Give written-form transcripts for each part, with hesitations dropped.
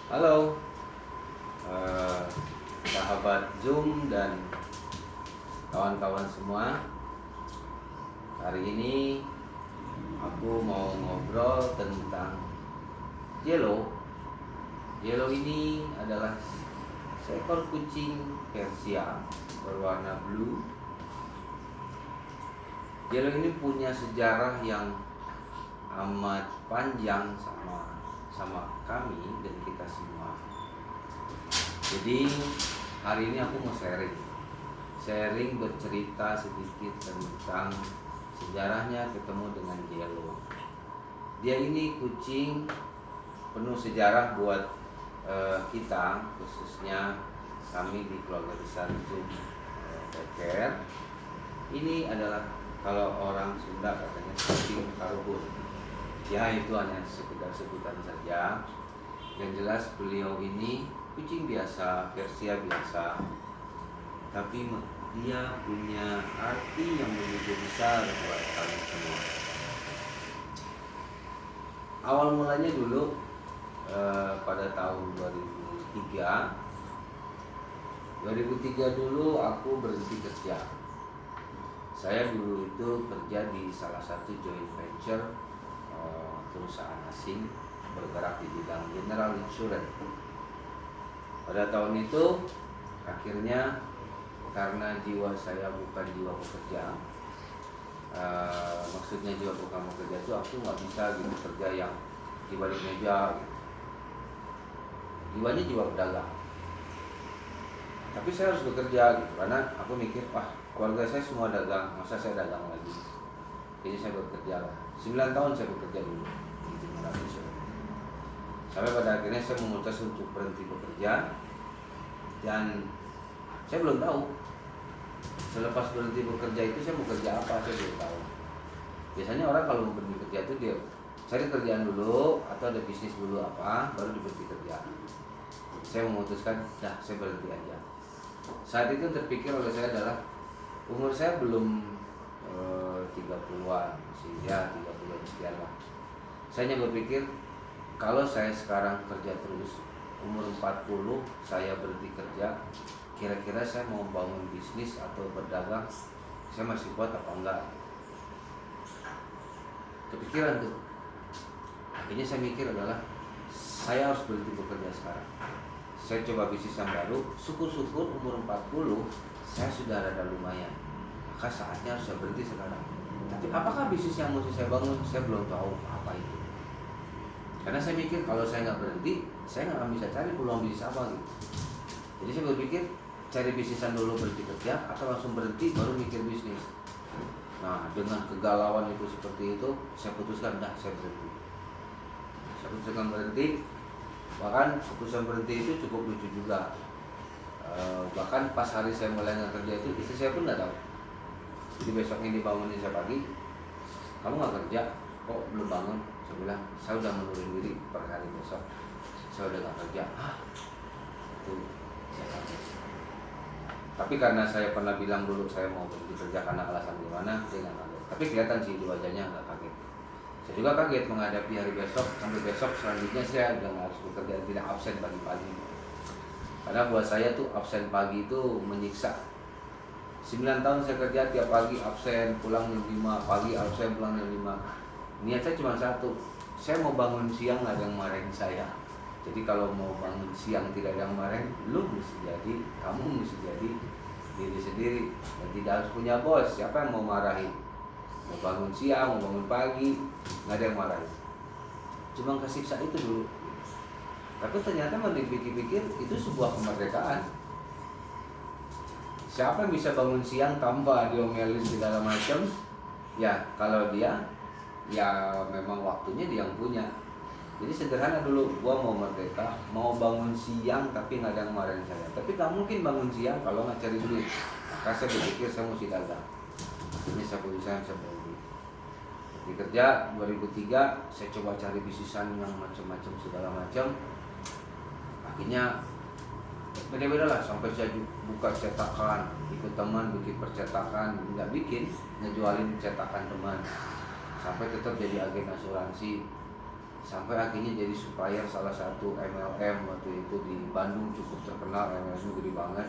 Halo, eh, sahabat Zoom dan kawan-kawan semua. Hari ini aku mau ngobrol tentang Yellow. Yellow ini adalah seekor kucing Persia berwarna blue. Yellow ini punya sejarah yang amat panjang sama kami dan kita semua. Jadi hari ini aku mau sharing bercerita sedikit tentang sejarahnya ketemu dengan Yellow. Dia ini kucing penuh sejarah buat kita, khususnya kami di keluarga besar Zoom Pet Care. Ini adalah kalau orang Sunda katanya kucing karhun. Ya, itu hanya sekedar sebutan saja. Yang jelas beliau ini kucing biasa, Persia biasa, tapi dia punya arti yang begitu besar buat kalian semua. Awal mulanya dulu pada tahun 2003 dulu aku berhenti kerja. Saya dulu itu kerja di salah satu joint venture perusahaan asing bergerak di bidang general insurance. Pada tahun itu akhirnya karena jiwa saya bukan jiwa pekerja, maksudnya jiwa bukan pekerja itu aku nggak bisa gitu kerja yang di balik meja gitu. Jiwanya jiwa pedagang, tapi saya harus bekerja gitu karena aku mikir, wah keluarga saya semua dagang, masa saya dagang lagi. Jadi saya bekerja lah. 9 tahun saya bekerja dulu di general insurance. Sampai pada akhirnya saya memutuskan untuk berhenti bekerja. Dan saya belum tahu selepas berhenti bekerja itu saya mau kerja apa, saya belum tahu. Biasanya orang kalau mau berhenti kerja itu dia cari kerjaan dulu atau ada bisnis dulu apa, baru berhenti kerja. Saya memutuskan, saya berhenti aja. Saat itu terpikir oleh saya adalah umur saya belum 30-an, masih ya 30 sekian lah. Saya hanya berpikir kalau saya sekarang kerja terus, umur 40 saya berhenti kerja, kira-kira saya mau bangun bisnis atau berdagang, saya masih kuat apa enggak? Kepikiran tuh. Akhirnya saya mikir adalah saya harus berhenti bekerja sekarang. Saya coba bisnis yang baru, syukur-syukur umur 40 saya sudah rada lumayan. Maka saatnya harus saya berhenti sekarang. Tapi apakah bisnis yang mesti saya bangun? Saya belum tahu apa itu. Karena saya mikir kalau saya nggak berhenti, saya nggak akan bisa cari peluang bisnis apa gitu. Jadi saya berpikir cari bisnisan dulu berhenti kerja atau langsung berhenti baru mikir bisnis. Nah, dengan kegalauan itu seperti itu, saya putuskan saya berhenti. Saya putuskan berhenti. Bahkan keputusan berhenti itu cukup lucu juga. Bahkan pas hari saya mulai kerja itu istri saya pun nggak tahu. Jadi besoknya dibangunin saya pagi, kamu nggak kerja? Kok belum bangun? Saya bilang, saya udah menurun diri per hari besok. Saya udah nggak kerja. Itu saya kaget. Tapi karena saya pernah bilang dulu saya mau berhenti kerja karena alasan gimana, dia nggak kaget. Tapi kelihatan sih di wajahnya nggak kaget. Saya juga kaget menghadapi hari besok. Sampai besok selanjutnya saya udah nggak harus bekerja, tidak absen pagi-pagi. Karena buat saya tuh absen pagi itu menyiksa. 9 tahun saya kerja tiap pagi absen, pulang jam 5, pagi absen, pulang jam 5. Niat saya cuma satu, saya mau bangun siang nggak ada yang marahin saya. Jadi kalau mau bangun siang tidak ada yang marahin, lu mesti jadi, kamu mesti jadi diri sendiri dan tidak harus punya bos. Siapa yang mau marahin? Mau bangun siang, mau bangun pagi, nggak ada yang marahin. Cuma kesiksa itu dulu. Tapi ternyata kalau dipikir-pikir itu sebuah kemerdekaan. Siapa yang bisa bangun siang tanpa diomelin segala macam? Ya kalau dia, ya memang waktunya dia yang punya. Jadi sederhana dulu, gua mau merdeka, mau bangun siang tapi nggak ada yang marahin saya. Tapi nggak mungkin bangun siang kalau nggak cari duit. Maka saya berpikir saya mesti dagang. Ini saya putuskan saya berhenti. Di kerja 2003 saya coba cari bisnisan yang macam-macam segala macam. Akhirnya beda-beda lah, sampai saya buka cetakan, ikut teman bikin percetakan, nggak ngejualin cetakan teman, sampai tetap jadi agen asuransi. sampai akhirnya jadi supplier salah satu MLM waktu itu di Bandung, cukup terkenal. MLM gede banget,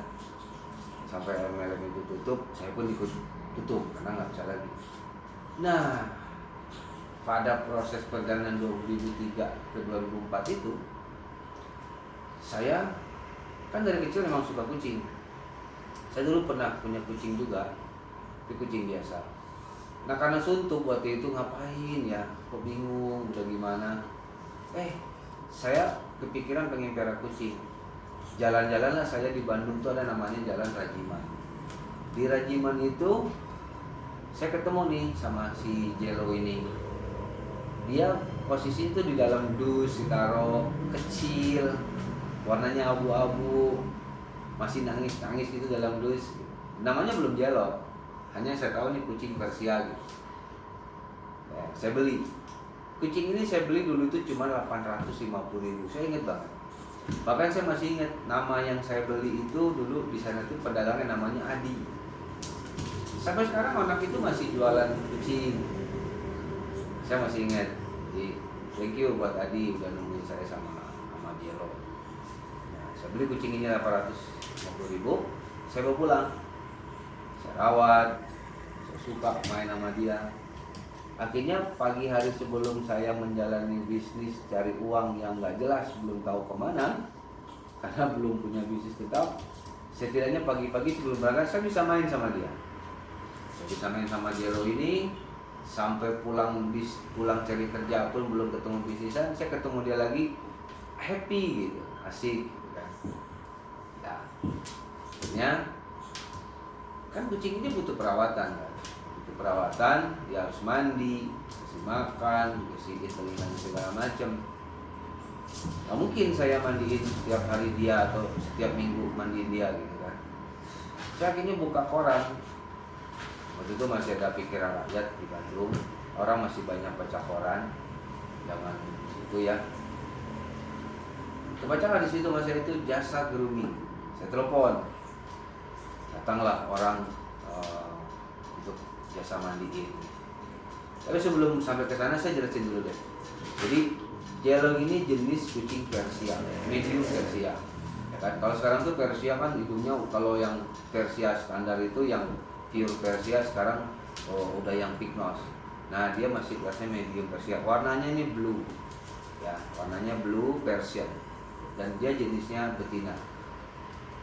sampai MLM itu tutup, saya pun ikut tutup karena nggak bisa lagi. Nah, pada proses perjalanan 2003 ke 2004 itu, saya kan dari kecil memang suka kucing. Saya dulu pernah punya kucing juga, tapi kucing biasa. Nah, karena suntuk waktu itu, ngapain ya, kok bingung, udah gimana. Saya kepikiran pengen pelihara kucing. Jalan-jalanlah saya di Bandung tuh, ada namanya Jalan Rajiman. Di Rajiman itu saya ketemu nih sama si Jello ini. Dia posisi itu di dalam dus, ditaruh, kecil, warnanya abu-abu, masih nangis-nangis gitu dalam dus. Namanya belum Jello, hanya saya tahu nih kucing Persia gitu. Ya, saya beli kucing ini, saya beli dulu itu cuma 850.000. Saya ingat banget. Bahkan saya masih ingat nama yang saya beli itu dulu di sana tuh pedagangnya namanya Adi. Sampai sekarang anak itu masih jualan kucing. Saya masih ingat. Jadi thank you buat Adi udah nungguin saya sama Jello. Nah, saya beli kucing ini 850.000. Saya bawa pulang. Saya rawat. Saya suka main sama dia. Akhirnya pagi hari sebelum saya menjalani bisnis cari uang yang nggak jelas, belum tahu kemana, karena belum punya bisnis tetap, setidaknya pagi-pagi sebelum berangkat saya bisa main sama dia. Saya bisa main sama Jello ini sampai pulang cari kerja pun belum ketemu bisnisan, saya ketemu dia lagi, happy gitu, asik gitu kan. Ya, akhirnya kan kucing ini butuh perawatan kan. Perawatan, dia harus mandi, kasih makan, kasih telinga segala macam. Nggak mungkin saya mandiin setiap hari dia atau setiap minggu mandiin dia gitu kan. Saya akhirnya buka koran. Waktu itu masih ada Pikiran Rakyat di Bandung, orang masih banyak baca koran, zaman itu ya. Saya baca di situ masa itu jasa grooming. Saya telepon, datanglah orang untuk jasa mandiin. Tapi sebelum sampai ke sana saya jelasin dulu deh. Jadi Jello ini jenis kucing Persia, medium Persia. Ya kan? Kalau sekarang tuh Persia kan hidungnya, kalau yang Persia standar itu yang pure Persia sekarang udah yang pig nose. Nah, dia masih kelasnya medium Persia. Warnanya ini blue. Ya, warnanya blue Persian. Dan dia jenisnya betina.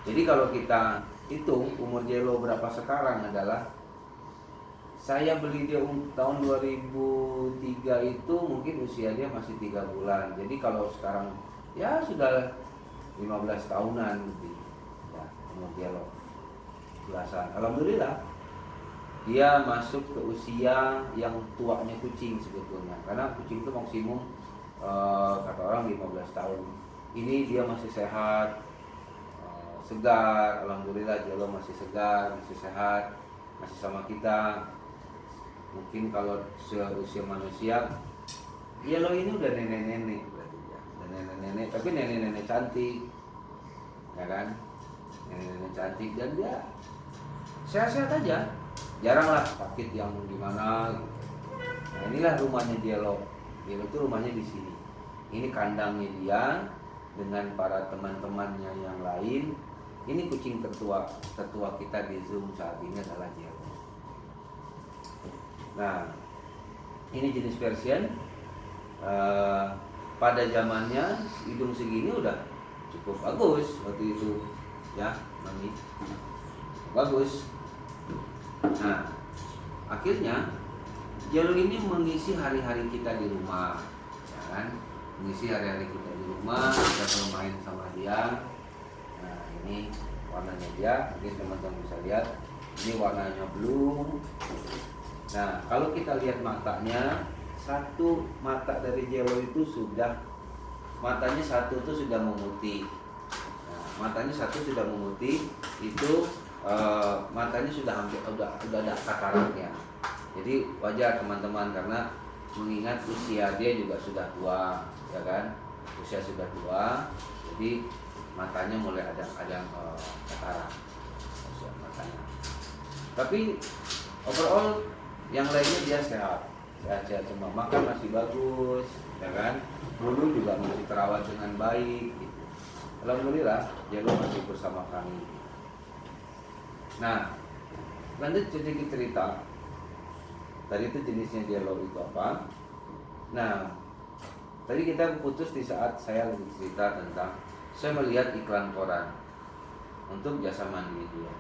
Jadi kalau kita hitung umur Jello berapa sekarang adalah, saya beli dia tahun 2003 itu mungkin usia dia masih 3 bulan. Jadi kalau sekarang ya sudah 15 tahunan gitu. Ya, umur Jello belasan. Alhamdulillah dia masuk ke usia yang tuanya kucing sebetulnya. Karena kucing itu maksimum kata orang 15 tahun. Ini dia masih sehat, segar. Alhamdulillah Jello masih segar, masih sehat, masih sama kita. Mungkin kalau usia manusia, Jello ini udah nenek-nenek berarti ya. Udah nenek-nenek, tapi nenek-nenek cantik. Ya kan? Nenek-nenek cantik, dan dia sehat-sehat aja. Jarang lah sakit yang gimana. Nah, inilah rumahnya Jello. Jello itu rumahnya di sini. Ini kandangnya dia dengan para teman-temannya yang lain. Ini kucing tertua kita di Zoom saat ini adalah Jello. Nah, ini jenis Persian. Pada zamannya hidung segini udah cukup bagus waktu itu, ya, Mami. Bagus. Nah, akhirnya Jello ini mengisi hari-hari kita di rumah, ya kan? Mengisi hari-hari kita di rumah, kita bermain sama dia. Nah, ini warnanya dia, mungkin teman-teman bisa lihat. Ini warnanya blue. Nah, kalau kita lihat matanya, satu mata dari Jello itu matanya satu itu sudah memutih. Nah, matanya satu sudah memutih, itu matanya sudah hampir udah ada kataraknya. Jadi wajar teman-teman, karena mengingat usia dia juga sudah tua, ya kan? Usia sudah tua, jadi matanya mulai ada katarak usia matanya. Tapi overall yang lainnya dia sehat. sehat-sehat semua, makan masih bagus, ya kan? Bulu juga masih terawat dengan baik. Gitu. Alhamdulillah, Jelo masih bersama kami. Nah, lanjut sedikit cerita. Tadi itu jenisnya Jelo itu apa? Nah, tadi kita putus di saat saya lagi cerita tentang saya melihat iklan koran untuk jasa mandi dia.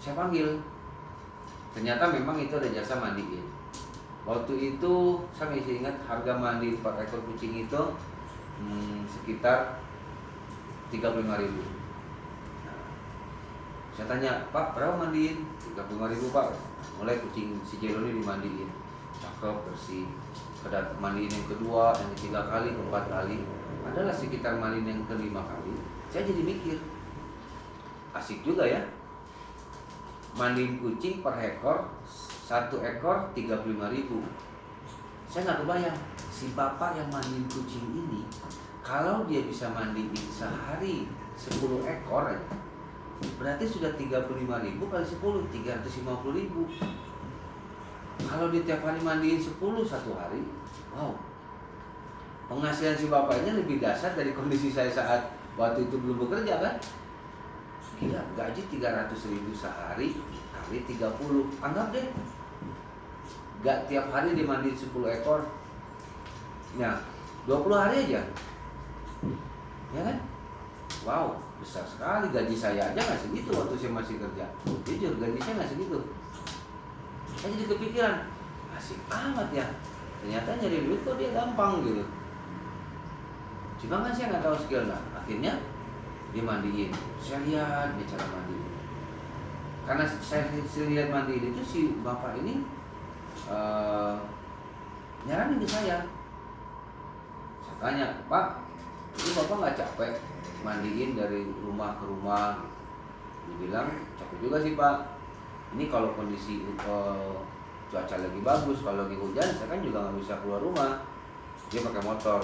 Saya panggil, ternyata memang itu ada jasa mandiin. Waktu itu saya masih ingat harga mandi 4 ekor kucing itu sekitar 35.000. Nah, saya tanya, Pak berapa mandiin? 35.000 Pak. Mulai kucing si Jelo ini dimandiin, cakep, bersih. Mandiin yang kedua, yang ketiga kali, keempat kali, adalah sekitar mandiin yang kelima kali. Saya jadi mikir, asik juga ya. Mandiin kucing per ekor, 1 ekor 35.000. Saya nggak kebayang si bapak yang mandiin kucing ini, kalau dia bisa mandiin sehari 10 ekor aja, berarti sudah 35.000 kali 10, 350.000. Kalau dia tiap hari mandiin 10 satu hari, wow, penghasilan si bapaknya lebih dahsyat dari kondisi saya saat waktu itu belum bekerja kan. Gila, gaji 300.000 sehari kali 30, anggap deh gak tiap hari dimandiin 10 ekor. Nah, 20 hari aja, ya kan? Wow, besar sekali. Gaji saya aja gak segitu waktu saya masih kerja. Jujur, gaji saya gak segitu. Saya jadi kepikiran, asik amat ya. Ternyata nyari duit kok dia gampang gitu. Cuma kan saya gak tahu skillnya. Akhirnya dia mandiin. Saya lihat dia cara mandiin. Karena saya lihat mandiin itu, si bapak ini nyaranin ke saya. Saya tanya, Pak, ini bapak nggak capek mandiin dari rumah ke rumah? Dia bilang, capek juga sih Pak. Ini kalau kondisi cuaca lagi bagus, kalau lagi hujan saya kan juga nggak bisa keluar rumah. Dia pakai motor.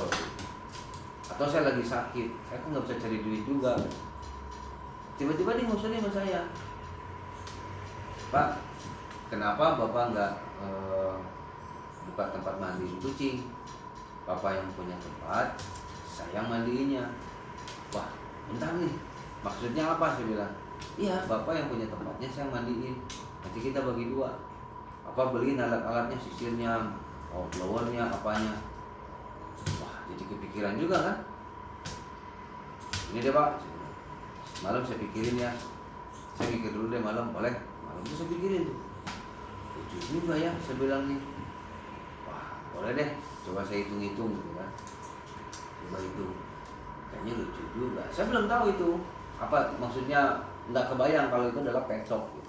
Atau saya lagi sakit, saya kan nggak bisa cari duit juga. Tiba-tiba dia ngusulin sama saya, Pak, kenapa bapak nggak buka tempat mandi kucing? Bapak yang punya tempat, saya mandiinnya. Wah, bentar nih, maksudnya apa? Saya bilang, iya, bapak yang punya tempatnya saya mandiin. Nanti kita bagi dua. Bapak beliin alat-alatnya, sisirnya, blowernya, apanya. Wah, jadi kepikiran juga kan? Ini deh Pak, malam saya pikirin ya. Saya mikir dulu deh malam, boleh? Malam itu saya pikirin tuh. Lucu juga ya, saya bilang nih. Wah, boleh deh, coba saya hitung-hitung gitu kan. Coba hitung, kayaknya lucu juga. Saya belum tahu itu apa maksudnya, nggak kebayang kalau itu adalah pet shop gitu.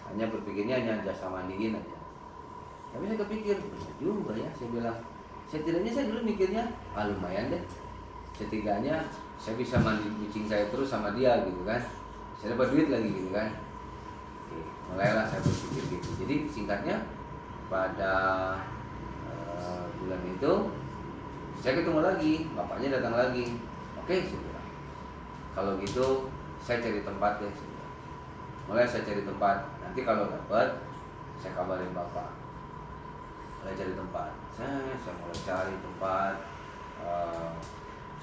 Hanya berpikirnya hanya jasa mandiin aja. Tapi saya kepikir, benar juga ya, saya bilang. Setidaknya saya dulu mikirnya, lumayan deh. Setidaknya saya bisa mandi kucing saya terus sama dia gitu kan. Saya dapat duit lagi gitu kan. Oke, mulailah saya berpikir gitu. Jadi singkatnya, pada bulan itu saya ketemu lagi, bapaknya datang lagi. Oke, saya bilang, kalau gitu saya cari tempat deh. Mulai saya cari tempat. Nanti kalau dapat, saya kabarin bapak. Mulai cari tempat. Saya mulai cari tempat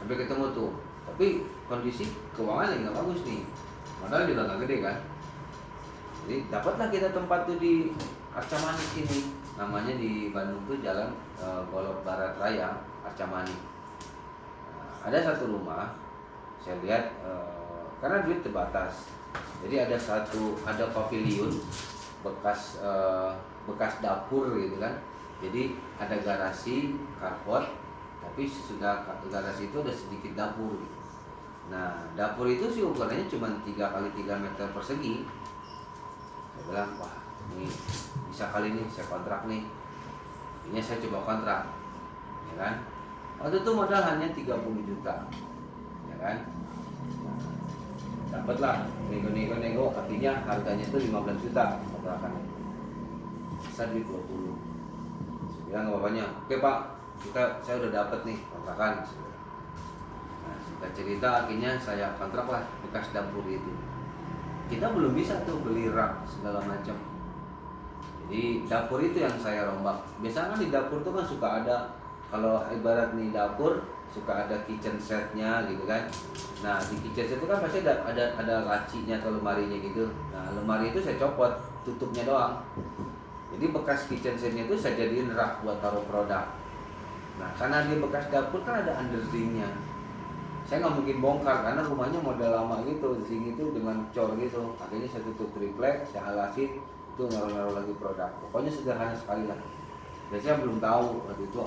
sampai ketemu tuh. Tapi kondisi keuangan lagi nggak bagus nih. Modal juga nggak gede kan. Jadi dapatlah kita tempat tuh di Arca Manik ini. Namanya di Bandung tuh Jalan Golok Barat Raya, Arca Manik. Nah, ada satu rumah, saya lihat karena duit terbatas. Jadi ada pavilion bekas dapur gitu kan. Jadi ada garasi carport, tapi sesudah garasi itu ada sedikit dapur gitu. Nah, dapur itu sih ukurannya cuma 3x3 meter persegi. Saya bilang, wah ini bisa kali nih saya kontrak nih. Ini saya coba kontrak, ya kan. Waktu itu modal hanya 30 juta, ya kan. Dapatlah nego, artinya harganya itu 15 juta kontrakannya. Saya duit 20. Saya bilang ke bapaknya, oke Pak, saya udah dapat nih kontrakan. Nah, singkat cerita akhirnya saya kontrak lah bekas dapur itu. Kita belum bisa tuh beli rak segala macam. Jadi dapur itu yang saya rombak. Biasanya kan di dapur tuh kan suka ada, kalau ibarat nih dapur suka ada kitchen setnya gitu kan. Nah di kitchen set itu kan pasti ada lacinya atau lemarinya gitu. Nah lemari itu saya copot, tutupnya doang. Jadi bekas kitchen setnya itu saya jadiin rak buat taruh produk. Nah karena dia bekas dapur kan ada underzinknya. Saya nggak mungkin bongkar karena rumahnya model lama gitu, zinc itu dengan cor gitu. Akhirnya saya tutup triplek, saya alasin, itu naruh-naruh lagi produk. Pokoknya sederhana sekali lah. Dan saya belum tahu waktu itu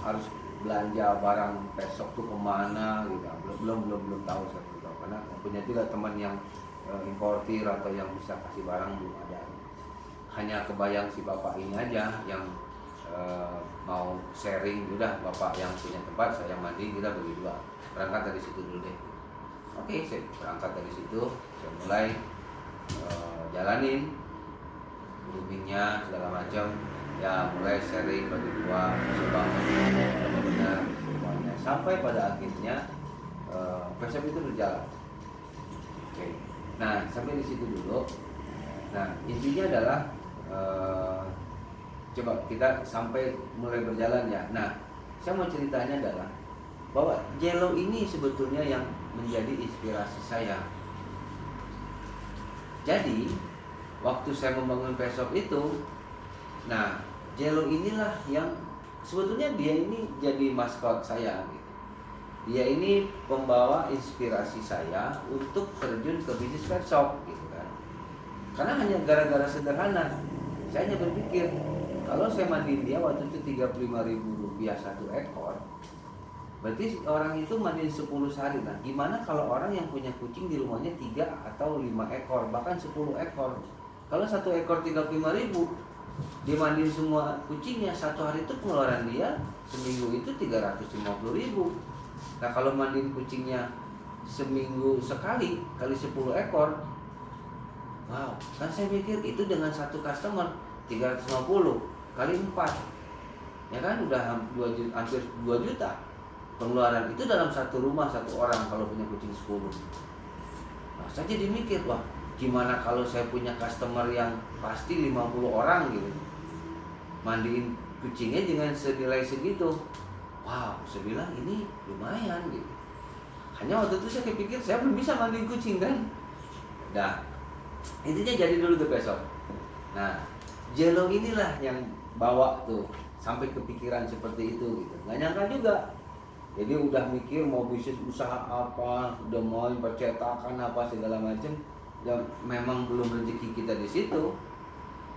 harus belanja barang besok tuh kemana gitu. Belum tahu, saya belum tahu karena punya juga teman yang importir atau yang bisa kasih barang belum ada. Hanya kebayang si bapak ini aja yang mau sharing, udah bapak yang punya tempat, saya yang mandi, kita bagi dua. Berangkat dari situ dulu deh. Oke, saya berangkat dari situ, saya mulai jalanin groomingnya segala macam, ya mulai sharing bagi dua, coba benar semuanya sampai pada akhirnya konsep itu berjalan. Oke, nah sampai di situ dulu. Nah intinya adalah coba kita sampai mulai berjalan ya. Nah, saya mau ceritanya adalah bahwa Jello ini sebetulnya yang menjadi inspirasi saya. Jadi, waktu saya membangun Pesop itu, nah Jello inilah yang sebetulnya dia ini jadi maskot saya. Dia ini pembawa inspirasi saya untuk terjun ke bisnis Pesop gitu kan. Karena hanya gara-gara sederhana, saya hanya berpikir kalau saya mandiin dia waktu itu Rp35.000 satu ekor, berarti orang itu mandiin 10 sehari. Nah gimana kalau orang yang punya kucing di rumahnya 3 atau 5 ekor, bahkan 10 ekor. Kalau satu ekor 35.000, dia mandiin semua kucingnya, satu hari itu pengeluaran dia seminggu itu 350.000. Nah kalau mandiin kucingnya seminggu sekali kali 10 ekor, wow, kan saya pikir itu dengan satu customer 350 kali 4, ya kan udah hampir 2 juta pengeluaran itu dalam satu rumah, satu orang kalau punya kucing 10. Nah saya jadi mikir, wah gimana kalau saya punya customer yang pasti 50 orang gitu, mandiin kucingnya dengan senilai segitu. Wow, saya bilang ini lumayan gitu. Hanya waktu itu saya kepikir saya belum bisa mandiin kucing kan. Nah intinya jadi dulu tuh besok. Nah Jello inilah yang bawa tuh sampai kepikiran seperti itu gitu. Nggak nyangka juga. Jadi udah mikir mau bisnis usaha apa, udah mau percetakan apa segala macam, dan memang belum rezeki kita di situ.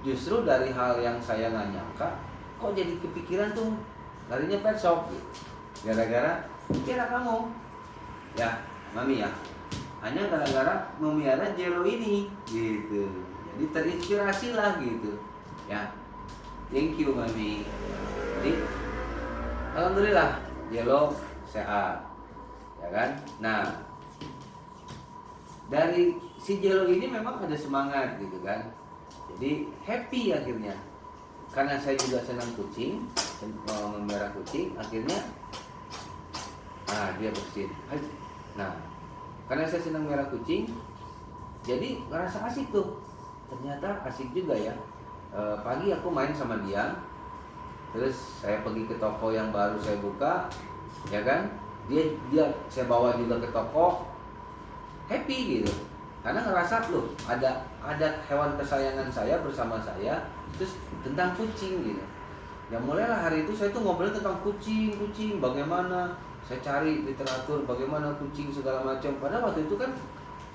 Justru dari hal yang saya nggak nyangka, kok jadi kepikiran tuh larinya pet shop gitu. Gara-gara kira kamu, ya mami ya, hanya gara-gara memelihara Jello ini gitu. Jadi terinspirasi lah gitu. Ya, thank you mami. Jadi alhamdulillah Jello sehat, ya kan. Nah dari si Jello ini memang ada semangat gitu kan. Jadi happy akhirnya. Karena saya juga senang kucing, memelihara kucing, akhirnya dia bersin. Nah karena saya senang merah kucing, jadi ngerasa asik tuh. Ternyata asik juga ya. Pagi aku main sama dia, terus saya pergi ke toko yang baru saya buka, ya kan. Dia saya bawa juga ke toko, happy gitu. Karena ngerasa loh ada hewan kesayangan saya bersama saya, terus tentang kucing gitu. Ya mulailah hari itu saya tuh ngobrol tentang kucing, bagaimana saya cari literatur bagaimana kucing segala macam. Padahal waktu itu kan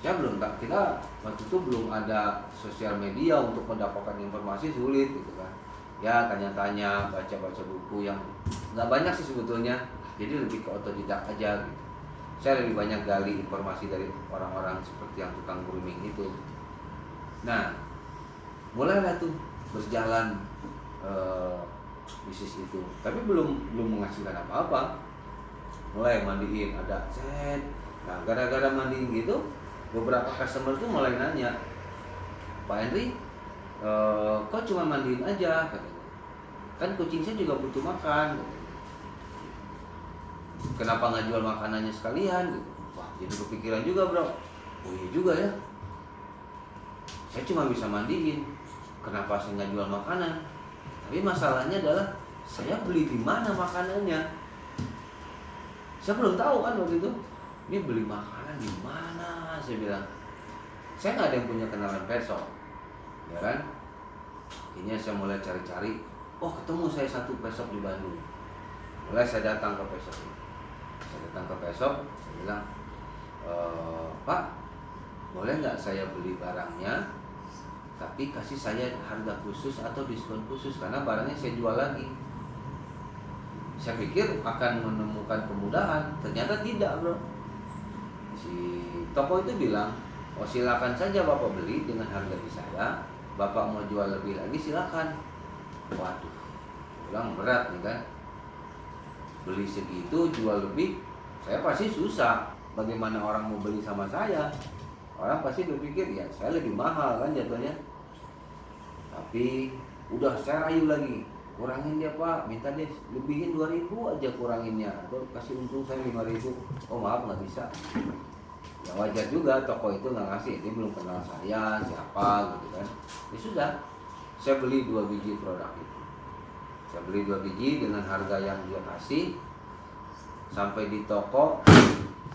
kita waktu itu belum ada sosial media untuk mendapatkan informasi, sulit gitu kan. Ya tanya-tanya, baca-baca buku yang nggak banyak sih sebetulnya. Jadi lebih ke otodidak aja gitu. Saya lebih banyak gali informasi dari orang-orang seperti yang tukang grooming itu. Nah, mulailah tuh berjalan bisnis itu. Tapi belum menghasilkan apa-apa. Mulai mandiin ada set. Nah, gara-gara mandiin gitu, beberapa customer tuh mulai nanya, Pak Henry, kok cuma mandiin aja? Katanya. Kan kucing saya juga butuh makan. Kenapa nggak jual makanannya sekalian? Gitu. Wah, jadi kepikiran juga bro. Oh iya juga ya. Saya cuma bisa mandiin. kenapa saya nggak jual makanan? Tapi masalahnya adalah saya beli di mana makanannya? Saya belum tahu kan waktu itu. Ini beli makanan di mana? Saya bilang. Saya nggak ada yang punya kenalan pet shop, ya kan? Akhirnya saya mulai cari-cari. Oh, ketemu saya satu pet shop di Bandung. Mulai saya datang ke pet shop ini. Saya datang ke pet shop, saya bilang, Pak, boleh nggak saya beli barangnya? Tapi kasih saya harga khusus atau diskon khusus karena barangnya saya jual lagi. Saya pikir akan menemukan kemudahan, ternyata tidak, bro. Si toko itu bilang, oh silakan saja Bapak beli dengan harga di saya. Bapak mau jual lebih lagi silakan. Waduh, bilang berat nih kan. Beli segitu jual lebih, saya pasti susah. Bagaimana orang mau beli sama saya? Orang pasti berpikir ya saya lebih mahal kan jatuhnya. Tapi udah saya rayu lagi, kurangin dia Pak, minta dia lebihin 2.000 aja kuranginnya, atau kasih untung saya 5.000. Oh maaf nggak bisa. Ya wajar juga, toko itu nggak ngasih, dia belum kenal saya siapa gitu kan. Ya sudah, saya beli 2 biji produk itu. Saya beli 2 biji dengan harga yang dia kasih. Sampai di toko,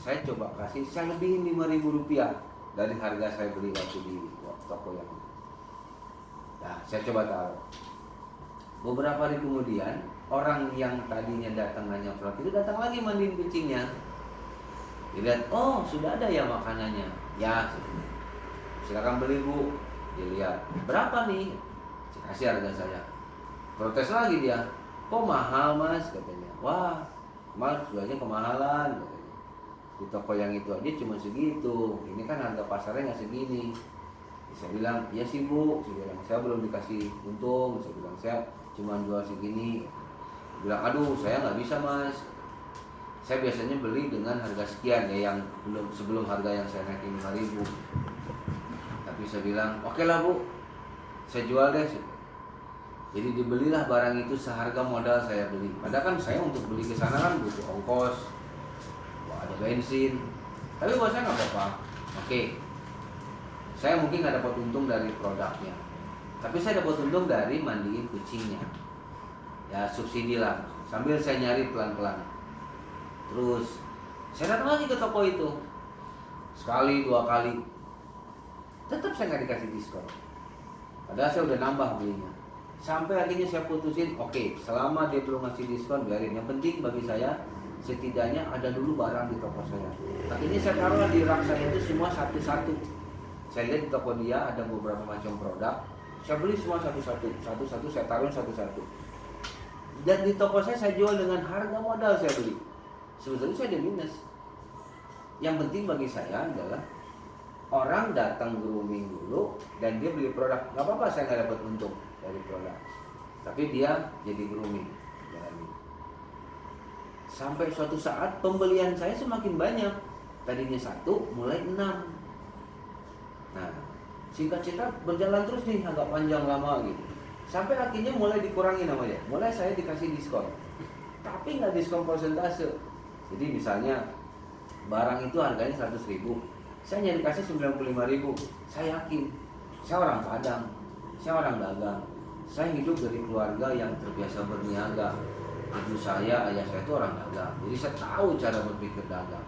saya coba kasih, saya lebihin 5.000 rupiah dari harga saya beli waktu di toko yang itu. Nah, saya coba taruh. Beberapa hari kemudian, orang yang tadinya datang nanya produk itu datang lagi mandiin kucingnya. Dilihat, oh sudah ada ya makanannya. Ya, silakan beli Bu. Dilihat, berapa nih? Saya kasih harga saya. Protes lagi dia, kok mahal Mas katanya. Wah, Mas jualnya kemahalan katanya. Di toko yang itu aja cuma segitu. Ini kan harga pasarnya nggak segini. Saya bilang, iya sih Bu. Saya bilang, saya belum dikasih untung. Saya bilang, saya cuma jual segini. Dia bilang, aduh saya nggak bisa Mas. Saya biasanya beli dengan harga sekian ya, yang belum sebelum harga yang saya naikin 5.000. Tapi saya bilang, oke lah Bu, saya jual deh. Jadi dibelilah barang itu seharga modal saya beli. Padahal kan saya untuk beli ke sana kan butuh ongkos, ada bensin. Tapi buat saya nggak apa-apa. Oke, saya mungkin nggak dapat untung dari produknya, tapi saya dapat untung dari mandiin kucingnya. Ya subsidi lah. Sambil saya nyari pelan-pelan. Terus saya datang lagi ke toko itu sekali 2 kali, tetap saya nggak dikasih diskon. Padahal saya udah nambah belinya. Sampai akhirnya saya putusin, oke, selama dia belum ngasih diskon biarin. Yang penting bagi saya setidaknya ada dulu barang di toko saya. Akhirnya saya taruh di rak saya itu semua satu-satu. Saya lihat di toko dia ada beberapa macam produk, saya beli semua satu-satu saya taruh satu-satu. Dan di toko saya jual dengan harga modal saya beli. Sebetulnya saya ada minus. Yang penting bagi saya adalah orang datang grooming dulu dan dia beli produk. Gak apa-apa saya nggak dapat untung dari produk, tapi dia jadi grooming. Sampai suatu saat pembelian saya semakin banyak. Tadinya 1 mulai 6. Nah, singkat cerita berjalan terus nih agak panjang lama gitu. Sampai akhirnya mulai dikurangi namanya. Mulai saya dikasih diskon. Tapi nggak diskon persentase. Jadi misalnya barang itu harganya 100.000, saya nyari kasih 95.000. Saya yakin, saya orang Padang, saya orang dagang. Saya hidup dari keluarga yang terbiasa berniaga. Ibu saya, ayah saya itu orang dagang. Jadi saya tahu cara berpikir dagang.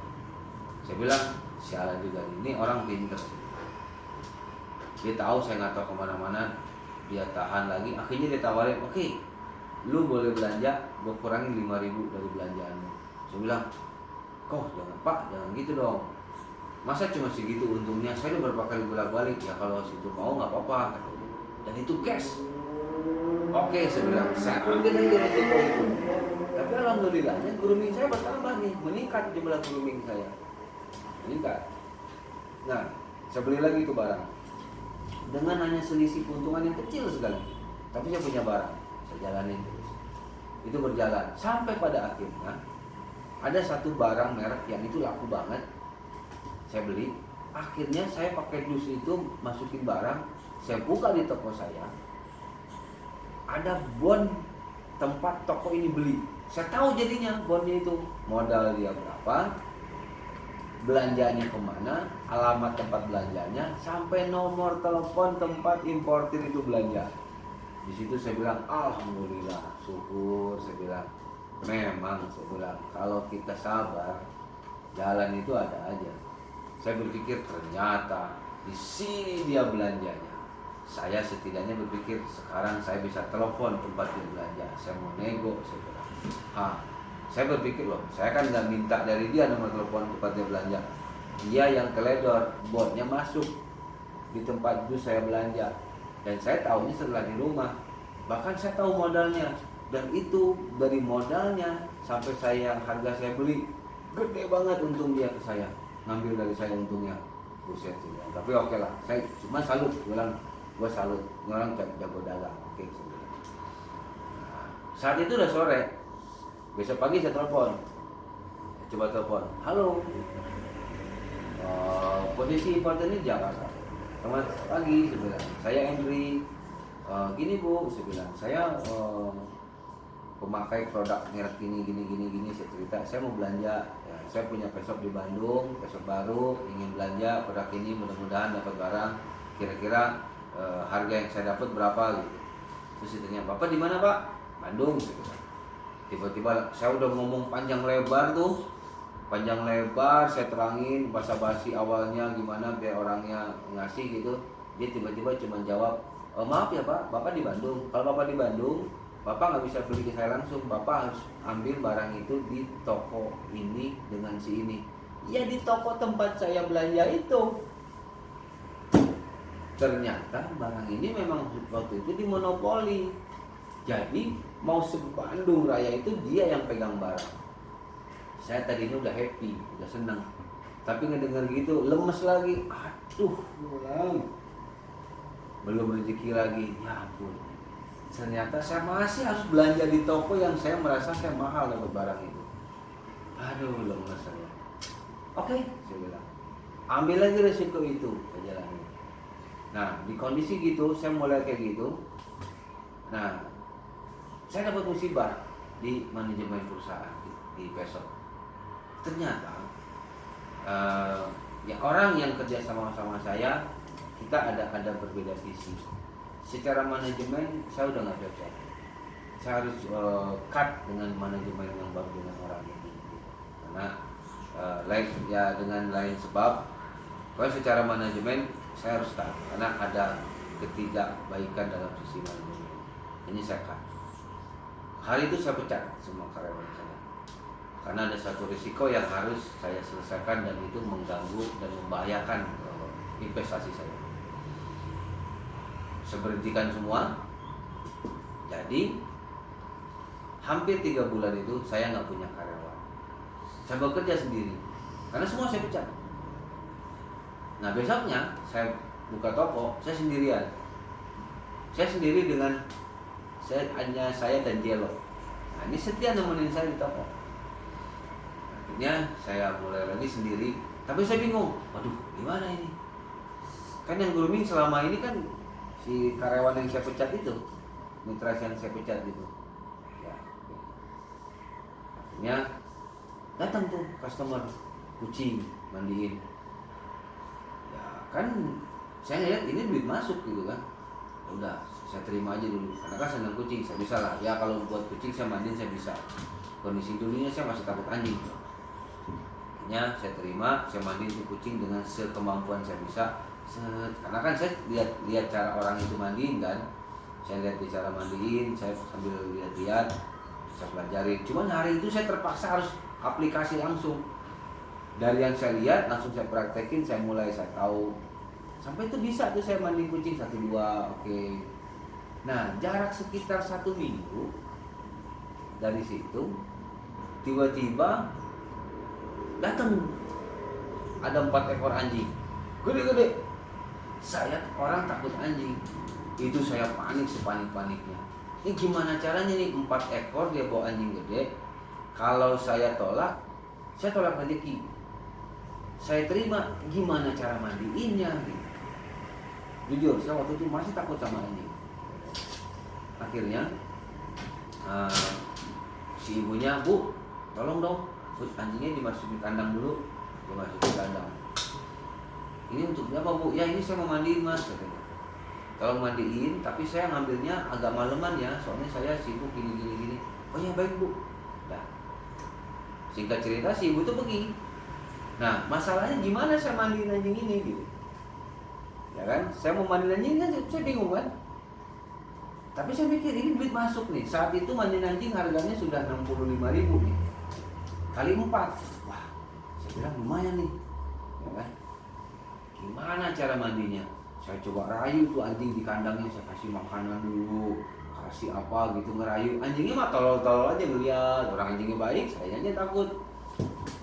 Saya bilang, sialan juga ini orang pintar. Dia tahu saya nggak tahu kemana-mana, dia tahan lagi. Akhirnya dia tawarin, oke, lu boleh belanja, gue kurangin 5.000 dari belanjaanmu. Saya bilang, kok jangan Pak, jangan gitu dong. Masa cuma segitu untungnya? Saya udah berapa kali bolak-balik. Ya kalau situ mau nggak apa-apa. Dan itu cash. Oke, saya bilang, saya ambil lagi dari toko itu. Tapi alhamdulillahnya grooming saya bertambah nih, meningkat jumlah grooming saya. Meningkat. Nah, saya beli lagi itu barang. Dengan hanya selisih keuntungan yang kecil sekali. Tapi saya punya barang, saya jalanin terus. Itu berjalan sampai pada akhirnya ada satu barang merek yang itu laku banget. Saya beli, akhirnya saya pakai dus itu masukin barang, saya buka di toko saya. Ada bon tempat toko ini beli. Saya tahu jadinya bonnya itu modal dia berapa, belanjanya kemana, alamat tempat belanjanya, sampai nomor telepon tempat importir itu belanja. Di situ saya bilang alhamdulillah, syukur. Saya bilang memang, saya bilang kalau kita sabar, jalan itu ada aja. Saya berpikir ternyata di sini dia belanjanya. Saya setidaknya berpikir sekarang saya bisa telepon tempat dia belanja. Saya mau nego, saya bilang. Saya berpikir loh, saya kan nggak minta dari dia nomor telepon tempat dia belanja. Dia yang teledor, botnya masuk di tempat itu saya belanja. Dan saya tahunya setelah di rumah. Bahkan saya tahu modalnya. Dan itu dari modalnya sampai saya harga saya beli gede banget untung dia ke saya. Ngambil dari saya untungnya. Buset sih. Tapi oke lah, saya cuma salut, gue salut, orang jago dagang. Oke, nah, saat itu udah sore. Besok pagi saya telepon. Coba telepon. Halo. Posisi importer ini Jakarta. Selamat pagi, saya bilang. Saya Henry. Gini Bu, saya bilang. Saya pemakai produk merek gini. Saya cerita. Saya mau belanja. Ya, saya punya shop di Bandung, shop baru. Ingin belanja produk ini. Mudah-mudahan dapat barang. Kira-kira harga yang saya dapat berapa gitu. Terus ditanya, Bapak di mana Pak? Bandung. Saya bilang. Tiba-tiba saya udah ngomong panjang lebar, saya terangin basa-basi awalnya gimana biar orangnya ngasih gitu. Dia tiba-tiba cuma jawab, maaf ya Pak, Bapak di Bandung. Kalau Bapak di Bandung, Bapak nggak bisa beli ke saya langsung. Bapak harus ambil barang itu di toko ini dengan si ini. Ya di toko tempat saya belanja itu. Ternyata barang ini memang waktu itu dimonopoli. Jadi mau se-Bandung Raya itu dia yang pegang barang. Saya tadinya udah happy, udah senang. Tapi ngedengar gitu lemes lagi. Aduh, belum rezeki lagi. Ya ampun. Ternyata saya masih harus belanja di toko yang saya merasa saya mahal dapat barang itu. Aduh, lemes saya. Oke, saya bilang. Ambil aja resiko itu, saya jalani. Nah, di kondisi gitu, saya mulai kayak gitu. Nah, saya dapat musibah di manajemen perusahaan di besok. Ternyata ya orang yang kerja sama saya, kita ada berbeda visi. Secara manajemen saya udah nggak cocok. Saya harus cut dengan manajemen yang baru dengan orang ini. Karena dengan lain sebab, kalau secara manajemen saya harus cut karena ada ketidakbaikan dalam sisi manajemen. Ini saya cut. Hari itu saya pecat semua karyawan saya. Karena ada satu risiko yang harus saya selesaikan dan itu mengganggu dan membahayakan investasi saya. Saya berhentikan semua. Jadi hampir 3 bulan itu saya nggak punya karyawan. Saya bekerja sendiri. Karena semua saya pecat. Nah besoknya saya buka toko, saya sendirian. Saya sendiri dengan hanya saya dan Jelo. Nah, ini setia nemenin saya di toko. Akhirnya saya mulai lagi sendiri. Tapi saya bingung. Waduh, gimana ini? Kan yang grooming selama ini kan si karyawan yang saya pecat itu, mitra yang saya pecat itu. Ya. Akhirnya datang tuh customer kucing mandiin. Ya kan saya lihat ini duit masuk gitu kan. Udah saya terima aja dulu karena kan senang kucing, saya bisa lah ya. Kalau buat kucing saya mandiin saya bisa. Kondisi dulunya saya masih takut anjing. Akhirnya saya terima, saya mandiin si kucing dengan sekemampuan saya bisa. Karena kan saya lihat cara orang itu mandiin kan, saya lihat cara mandiin, saya sambil lihat saya pelajari. Cuman hari itu saya terpaksa harus aplikasi langsung. Dari yang saya lihat langsung saya praktekin, saya tahu. Sampai itu bisa tuh saya mandi kucing 1-2, oke. Nah jarak sekitar 1 minggu dari situ tiba-tiba datang ada 4 ekor anjing gede-gede. Saya orang takut anjing, itu saya panik sepanik-paniknya. Ini gimana caranya nih 4 ekor dia bawa anjing gede. Kalau saya tolak rezeki. Saya terima, gimana cara mandiinnya gitu. Jujur, saya waktu itu masih takut sama anjing. Akhirnya si ibunya, Bu, tolong dong, anjingnya dimasukin kandang dulu. Dia masuk ke kandang. Ini untuk apa Bu? Ya ini saya mau mandiin Mas katanya. Kalau mandiin, tapi saya ngambilnya agak maleman ya, soalnya saya sibuk gini. Oh ya baik Bu. Nah, singkat cerita si ibu itu pergi. Nah masalahnya gimana saya mandiin anjing ini gitu. Ya kan, saya mau mandiin anjing kan saya bingung kan. Tapi saya mikir ini duit masuk nih. Saat itu mandiin anjing harganya sudah 65.000 nih. Kali 4. Wah, saya bilang lumayan nih. Ya kan? Gimana cara mandinya? Saya coba rayu tuh anjing di kandangnya, saya kasih makanan dulu, kasih apa gitu ngerayu. Anjingnya mah tolol-tolol aja ngeliat. Orang anjingnya baik, saya aja takut.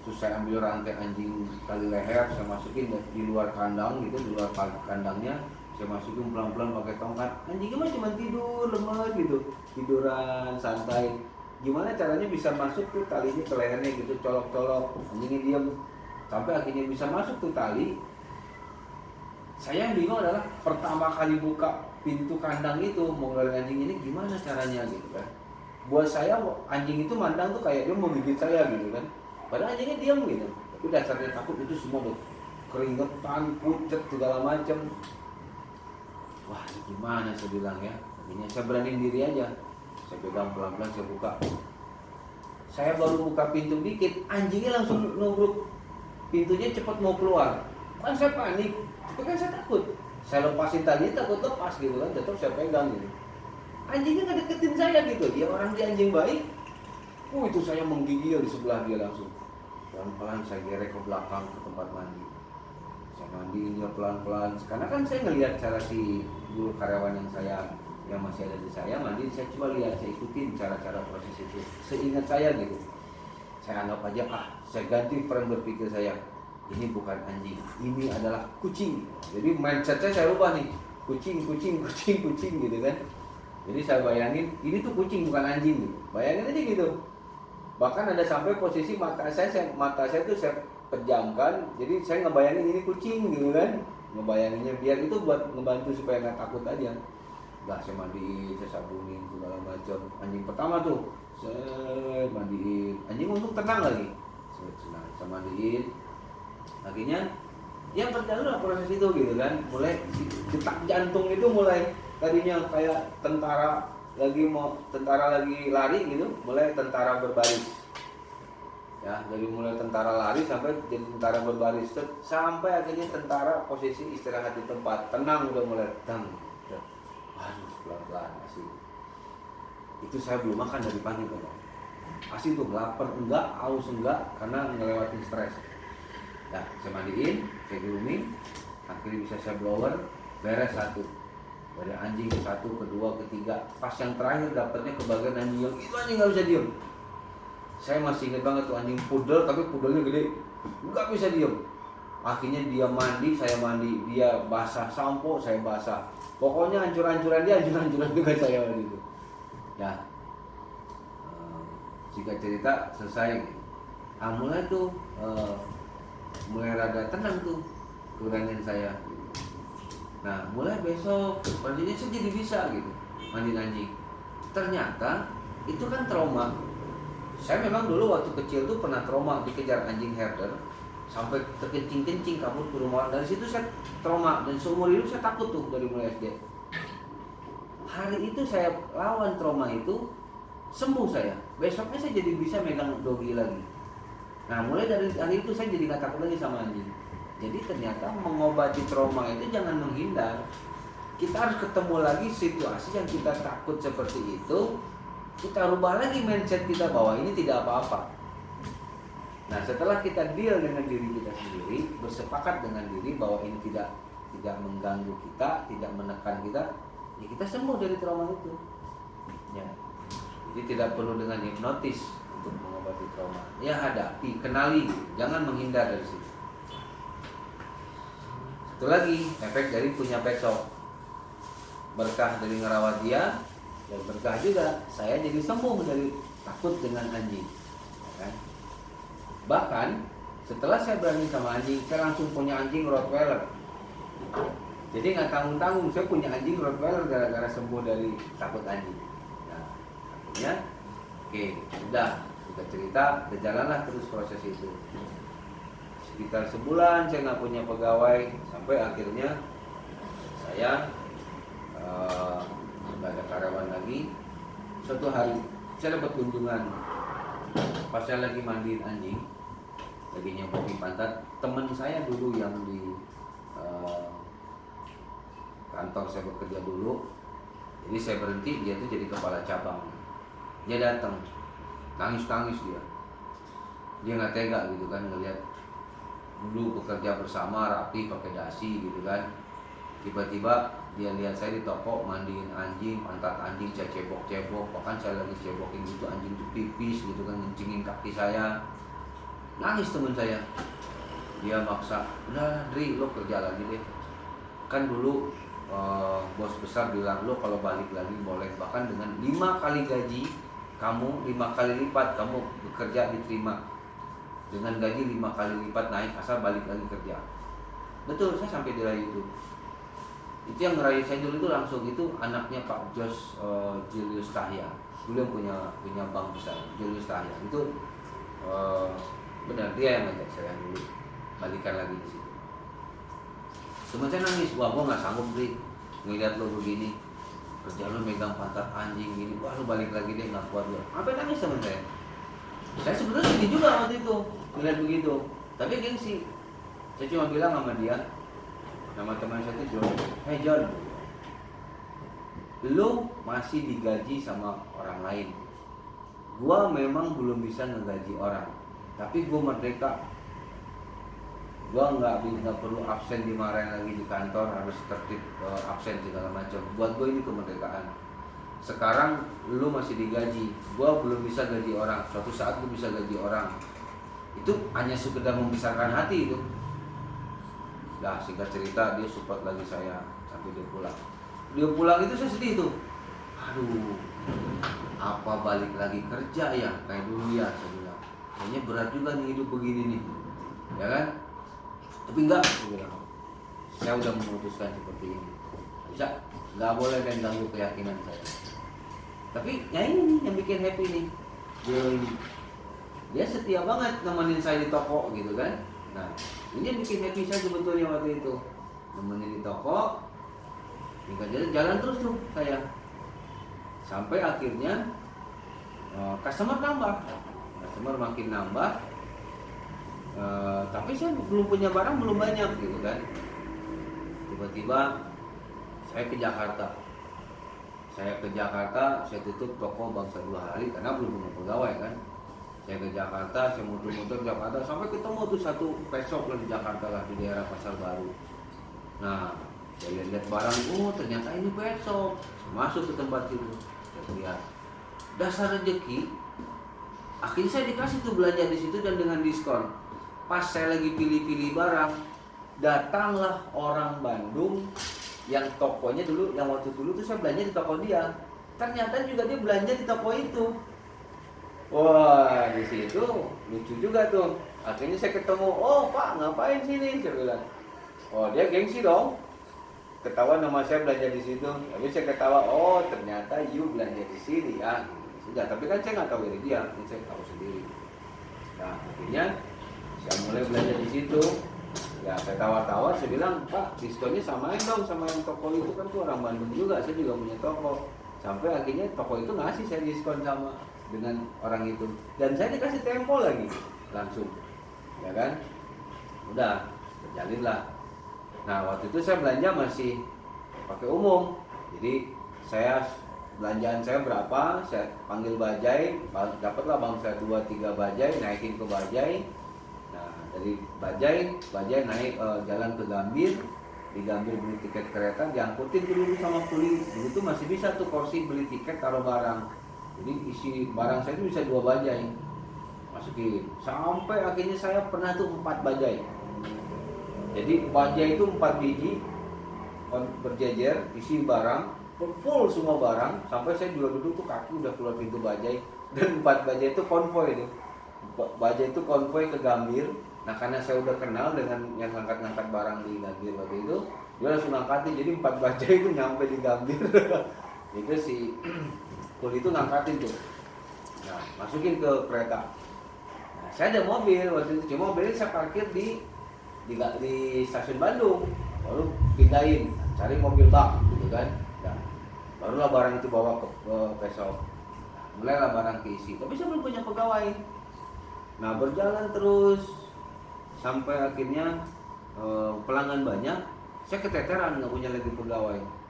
Terus saya ambil rantai anjing tali leher, saya masukin di luar kandang gitu, di luar kandangnya. Saya masukin pelan-pelan pakai tongkat. Anjingnya mah cuma tidur lemes gitu, tiduran santai. Gimana caranya bisa masuk tuh talinya ke lehernya gitu, colok-colok. Anjingnya diam. Sampai akhirnya bisa masuk tuh tali. Saya yang bingung adalah pertama kali buka pintu kandang itu mau ngeluarin anjing ini gimana caranya gitu kan. Buat saya anjing itu mandang tuh kayak dia mau gigit saya gitu kan. Padahal anjingnya diam gitu. Tapi dasarnya takut itu semua tuh keringetan, pucet segala macam. Wah ini gimana saya bilang ya. Akhirnya saya beraniin diri aja. Saya pegang pelan-pelan, saya buka. Saya baru buka pintu dikit, anjingnya langsung nubruk pintunya, cepat mau keluar. Kan saya panik. Tapi kan saya takut, saya lepasin talinya takut lepas gitu kan, tetap saya pegang gitu. Anjingnya ngedeketin saya gitu, dia orang dia anjing baik. Itu saya menggigil di sebelah dia langsung. Pelan-pelan saya gerek ke belakang ke tempat mandi. Saya mandiin dia pelan-pelan, karena kan saya ngelihat cara si dulu karyawan yang masih ada di saya mandi, saya coba lihat, saya ikutin cara-cara proses itu. Seingat saya gitu. Saya anggap aja saya ganti frame berpikir saya. Ini bukan anjing, ini adalah kucing. Jadi mindsetnya saya rubah nih, kucing gitu kan. Jadi saya bayangin ini tuh kucing bukan anjing gitu. Bayangin aja gitu. Bahkan ada sampai posisi mata saya tuh saya pejamkan. Jadi saya ngebayangin ini kucing gitu kan. Ngebayanginnya biar itu buat ngebantu supaya nggak takut aja. Saya mandiin, saya sabunin segala macam. Anjing pertama tuh saya mandiin, anjing untuk tenang lagi. Saya mandiin. Akhirnya yang berjalan proses itu gitu kan, mulai detak jantung itu mulai tadinya kayak tentara lagi lari gitu, mulai tentara berbaris. Ya, dari mulai tentara lari sampai jadi tentara berbaris, sampai akhirnya tentara posisi istirahat di tempat, tenang udah mulai pelan-pelan asli. Itu saya belum makan dari pagi Pak. Asli tuh lapar enggak, haus enggak, karena ngelewatin stres. Nah, saya mandiin, saya grooming, akhirnya bisa saya blower, beres satu. Dari anjing ke satu, kedua, ketiga, pas yang terakhir dapatnya ke bagian anjing yang itu anjing nggak bisa diem. Saya masih ingat banget tuh anjing pudel, tapi pudelnya gede, nggak bisa diem. Akhirnya dia mandi, saya mandi, dia basah sampo, saya basah. Pokoknya hancur-hancuran dia, hancur-hancuran juga saya gitu. Ya, jika cerita selesai, mulai tuh. Mulai rada tenang tuh keberanian saya. Nah mulai besok mandinya saya jadi bisa gitu mandiin anjing. Ternyata itu kan trauma. Saya memang dulu waktu kecil tuh pernah trauma dikejar anjing herder sampai terkencing-kencing kabur ke rumah. Dari situ saya trauma dan seumur hidup saya takut tuh dari mulai SD. Hari itu saya lawan trauma itu, sembuh saya. Besoknya saya jadi bisa megang dogi lagi. Nah mulai dari hari itu saya jadi gak takut lagi sama anjing. Jadi ternyata mengobati trauma itu jangan menghindar. Kita harus ketemu lagi situasi yang kita takut seperti itu. Kita rubah lagi mindset kita bahwa ini tidak apa-apa. Nah setelah kita deal dengan diri kita sendiri, bersepakat dengan diri bahwa ini tidak mengganggu kita, tidak menekan kita, ya kita sembuh dari trauma itu. Ya. Jadi tidak perlu dengan hipnotis untuk mengobati trauma. Ya hadapi, kenali, jangan menghindar dari situ. Satu lagi, efek dari punya pet shop. Berkah dari ngerawat dia, dan berkah juga saya jadi sembuh dari takut dengan anjing. Ya kan? Bahkan setelah saya berani sama anjing, saya langsung punya anjing Rottweiler. Jadi nggak tanggung-tanggung, saya punya anjing Rottweiler gara-gara sembuh dari takut anjing. Nah, akhirnya, sudah. Kita cerita, berjalanlah terus proses itu. sekitar sebulan saya nggak punya pegawai, sampai akhirnya saya nggak ada karyawan lagi. Suatu hari saya dapat kunjungan, pas saya lagi mandiin anjing, lagi nyopokin pantat, teman saya dulu yang di kantor saya bekerja dulu, jadi saya berhenti, dia tuh jadi kepala cabang. Dia datang, nangis dia nggak tega gitu kan, ngeliat dulu bekerja bersama rapi pakai dasi gitu kan, tiba-tiba dia lihat saya di toko mandiin anjing, pantat anjing saya cebok, bahkan saya lagi cebokin gitu anjing tuh pipis gitu kan, ngencingin kaki saya. Nangis teman saya, dia maksa, udah Dri lo kerja lagi deh, kan dulu bos besar bilang lo kalau balik lagi boleh, bahkan dengan 5 kali gaji kamu, 5 kali lipat kamu bekerja diterima, dengan gaji 5 kali lipat naik asal balik lagi kerja. Betul, saya sampai dirayu itu yang ngerayu saya dulu itu langsung itu anaknya Pak Jos Julius Tahya, dulu yang punya bank besar, Julius Tahya itu benar dia yang ngajak saya dulu balikan lagi di situ. Teman saya nangis, wah gua nggak sanggup Bri ngeliat lo begini, kerja lo megang pantat anjing gini, wah lo balik lagi deh, nggak kuat lo. Sampai nangis teman saya. Saya sebenarnya sedih juga waktu itu ngeliat begitu, tapi gengsi. Saya cuma bilang sama dia, nama teman saya itu John, hey John, lo masih digaji sama orang lain, gua memang belum bisa ngegaji orang, tapi gua merdeka. Gua nggak perlu absen, dimarahin lagi di kantor, harus tertib absen segala macam. Buat gue ini kemerdekaan. Sekarang lu masih digaji, gua belum bisa gaji orang. Suatu saat gue bisa gaji orang. Itu hanya sekedar membesarkan hati itu. Dah singkat cerita dia support lagi saya sampai dia pulang. Dia pulang itu saya sedih tuh. Aduh, apa balik lagi kerja ya kayak dulu ya, saya bilang. Kayaknya berat juga nih hidup begini nih, ya kan? Tapi enggak, saya udah memutuskan seperti ini. Bisa, nggak boleh dan ganggu keyakinan saya. Tapi ya ini yang bikin happy nih, dia setia banget nemenin saya di toko gitu kan. Nah ini yang bikin happy saya sebetulnya waktu itu, nemenin di toko, jalan terus tuh saya, sampai akhirnya customer makin nambah. Tapi saya belum punya barang, belum banyak gitu kan. Tiba-tiba saya ke Jakarta, saya tutup toko Bangsa 2 hari karena belum punya pegawai kan. Saya ke Jakarta, saya muter-muter Jakarta sampai ketemu tuh satu pet shop di Jakarta lah, di daerah Pasar Baru. Nah saya lihat barang, oh ternyata ini pet shop. Saya masuk ke tempat itu, saya lihat dasar rezeki. Akhirnya saya dikasih tuh belanja di situ dan dengan diskon. Pas saya lagi pilih-pilih barang, datanglah orang Bandung yang tokonya dulu, yang waktu dulu tuh saya belanja di toko dia. Ternyata juga dia belanja di toko itu. Wah, di situ lucu juga tuh. Akhirnya saya ketemu, oh Pak ngapain sini? Saya bilang, oh dia gengsi dong. Ketawa nama saya belanja di situ. Tapi saya ketawa, oh ternyata you belanja di sini ya. Sudah, tapi kan saya nggak tahu dari dia, ini saya tahu sendiri. Nah akhirnya saya mulai belanja di situ. Ya saya tawar-tawar, saya bilang Pak diskonnya samain dong sama yang toko itu, kan tuh orang Bandung juga, saya juga punya toko. Sampai akhirnya toko itu ngasih saya diskon sama dengan orang itu, dan saya dikasih tempo lagi langsung, ya kan. Udah berjalin lah. Nah waktu itu saya belanja masih pakai umum, jadi saya belanjaan saya berapa, saya panggil bajai, dapatlah Bangsa 2-3 bajai, naikin ke bajai. Nah dari bajai naik jalan ke Gambir, di Gambir beli tiket kereta, diangkutin dulu sama kuli. Dulu tuh masih bisa tuh kursi beli tiket taruh barang, jadi isi barang saya itu bisa 2 bajai masukin. Sampai akhirnya saya pernah tuh 4 bajai. Jadi bajai itu 4 biji berjejer isi barang, full semua barang, sampai saya juga duduk tuh kaki udah keluar pintu bajai. Dan 4 bajai itu konvoy itu. Bajai itu konvoy ke Gambir. Nah karena saya udah kenal dengan yang ngangkat-ngangkat barang di Gambir waktu itu, dia langsung ngangkatin, jadi 4 bajai itu nyampe di Gambir. Itu si kuli itu ngangkatin tuh. Nah masukin ke kereta. Nah saya ada mobil waktu itu, cuma mobilnya saya parkir di stasiun Bandung, baru pindahin cari mobil bak gitu kan. Nah, barulah barang itu bawa ke Pesok. Mulailah barang keisi, tapi saya belum punya pegawai. Nah berjalan terus sampai akhirnya pelanggan banyak, saya keteteran nggak punya lagi pegawai.